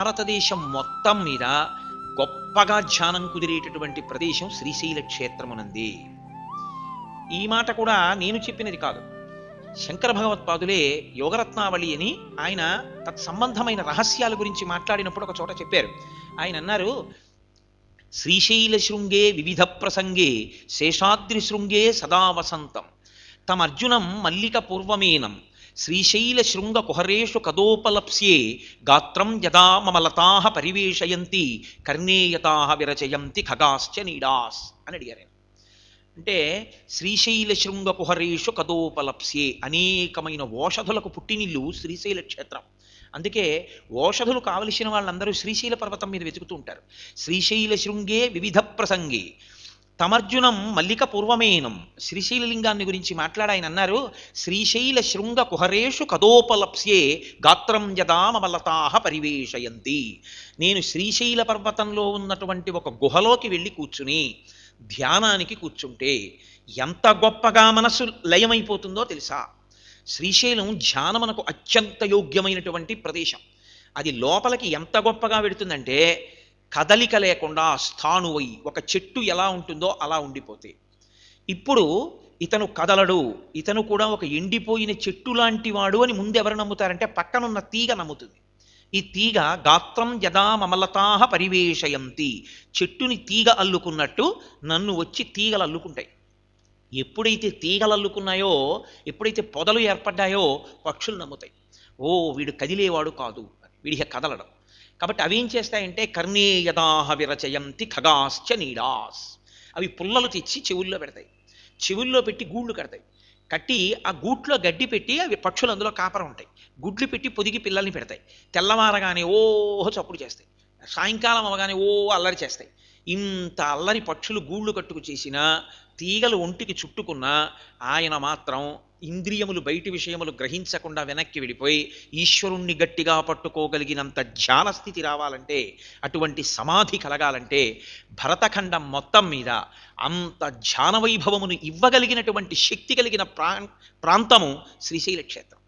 భారతదేశం మొత్తం మీద గొప్పగా ధ్యానం కుదిరేటటువంటి ప్రదేశం శ్రీశైల క్షేత్రమునంది. ఈ మాట కూడా నేను చెప్పినది కాదు. శంకర భగవత్పాదులే యోగరత్నావళి అని ఆయన తత్సంబంధమైన రహస్యాల గురించి మాట్లాడినప్పుడు ఒక చోట చెప్పారు. ఆయన అన్నారు, శ్రీశైల శృంగే వివిధ ప్రసంగే శేషాద్రి శృంగే సదా వసంతం తమర్జునం మల్లిక పూర్వమేనం శ్రీశైల శృంగ కుహరేషు కదోపలప్స్యే గాత్రం యదా మమలతాః పరివేషయంతి కర్ణేయతాః విరచయంతి ఖగాశ్చ నీడాస్ అని అడిగారు. అంటే శ్రీశైల శృంగ కుహరేషు కదోపలప్స్యే, అనేకమైన ఓషధులకు పుట్టినిల్లు శ్రీశైల క్షేత్రం. అందుకే ఓషధులు కావలసిన వాళ్ళందరూ శ్రీశైల పర్వతం మీద వెతుకుతూ ఉంటారు. శ్రీశైల శృంగే వివిధ ప్రసంగే తమర్జునం మల్లిక పూర్వమేనం. శ్రీశైలలింగాన్ని గురించి మాట్లాడి ఆయన అన్నారు, శ్రీశైల శృంగ కుహరేషు కదోపలప్స్యే గాత్రం యదా మమలతాః పరివేషయంతి. నేను శ్రీశైల పర్వతంలో ఉన్నటువంటి ఒక గుహలోకి వెళ్ళి కూర్చుని ధ్యానానికి కూర్చుంటే ఎంత గొప్పగా మనసు లయమైపోతుందో తెలుసా. శ్రీశైలం ధ్యానమునకు అత్యంత యోగ్యమైనటువంటి ప్రదేశం. అది లోపలికి ఎంత గొప్పగా పెడుతుందంటే కదలిక లేకుండా స్థాణువై ఒక చెట్టు ఎలా ఉంటుందో అలా ఉండిపోతే. ఇప్పుడు ఇతను కదలడు, ఇతను కూడా ఒక ఎండిపోయిన చెట్టు లాంటి వాడు అని ముందు ఎవరు నమ్ముతారంటే పక్కనున్న తీగ నమ్ముతుంది. ఈ తీగ గాత్రం యదా మమలతాః పరివేషయంతి, చెట్టుని తీగ అల్లుకున్నట్టు నన్ను వచ్చి తీగలు అల్లుకుంటాయి. ఎప్పుడైతే తీగలు అల్లుకున్నాయో, ఎప్పుడైతే పొదలు ఏర్పడ్డాయో పక్షులు నమ్ముతాయి, ఓ వీడు కదిలేవాడు కాదు, వీడికి కదలడం. కాబట్టి అవి ఏం చేస్తాయంటే కర్ణేయదాహ విరచయంతి ఖగాశ్చ నీడాస్. అవి పుల్లలు తెచ్చి చెవుల్లో పెడతాయి, చెవుల్లో పెట్టి గూళ్ళు కడతాయి. కట్టి ఆ గూట్లో గడ్డి పెట్టి అవి పక్షులు అందులో కాపరం ఉంటాయి. గుడ్లు పెట్టి పొదిగి పిల్లల్ని పెడతాయి. తెల్లవారగానే ఓహో చప్పుడు చేస్తాయి, సాయంకాలం అవగానే ఓ అల్లరి చేస్తాయి. ఇంత అల్లరి పక్షులు గూళ్ళు కట్టుకు చేసినా, తీగలు ఒంటికి చుట్టుకున్నా ఆయన మాత్రం ఇంద్రియములు బయటి విషయములు గ్రహించకుండా వెనక్కి వెళ్ళిపోయి ఈశ్వరుణ్ణి గట్టిగా పట్టుకోగలిగినంత ధ్యానస్థితి రావాలంటే, అటువంటి సమాధి కలగాలంటే భరతఖండం మొత్తం మీద అంత ధ్యాన వైభవమును ఇవ్వగలిగినటువంటి శక్తి కలిగిన ప్రాంతము శ్రీశైల క్షేత్రం.